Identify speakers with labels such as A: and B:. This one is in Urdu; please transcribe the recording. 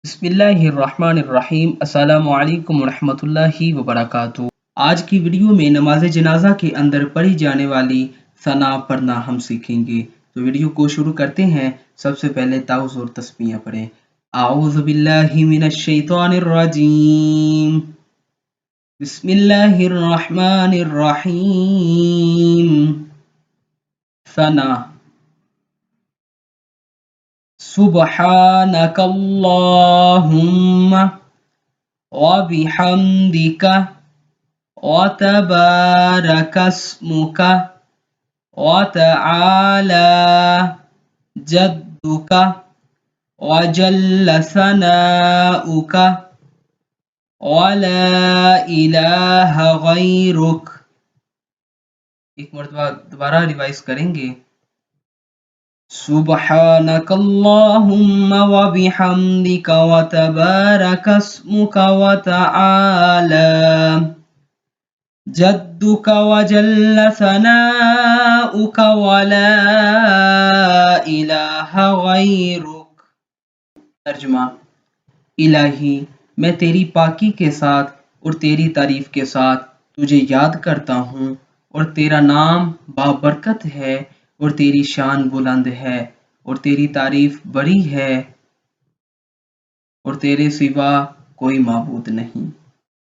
A: بسم اللہ الرحمن الرحیم۔ السلام علیکم ورحمۃ اللہ وبرکاتہ۔ آج کی ویڈیو میں نماز جنازہ کے اندر پڑھی جانے والی ثنا پڑھنا ہم سیکھیں گے۔ تو ویڈیو کو شروع کرتے ہیں۔ سب سے پہلے تعوذ اور تسمیہ پڑھیں۔ اعوذ باللہ من الشیطان الرجیم، بسم اللہ الرحمن الرحیم۔ ثنا، سبحانک اللہم وبحمدک وتبارک اسمک وتعالی جدک وجل ثناؤک ولا الہ غیرک۔ ایک مرتبہ دوبارہ ریوائز کریں گے۔ سبحانک اللہم وبحمدک وتبارک اسمک وتعالی جدک وجل ثناؤک ولا الہ غیرک۔ ترجمہ: الہی، میں تیری پاکی کے ساتھ اور تیری تعریف کے ساتھ تجھے یاد کرتا ہوں، اور تیرا نام بابرکت ہے اور تیری شان بلند ہے اور تیری تعریف بڑی ہے، اور تیرے سوا کوئی معبود نہیں۔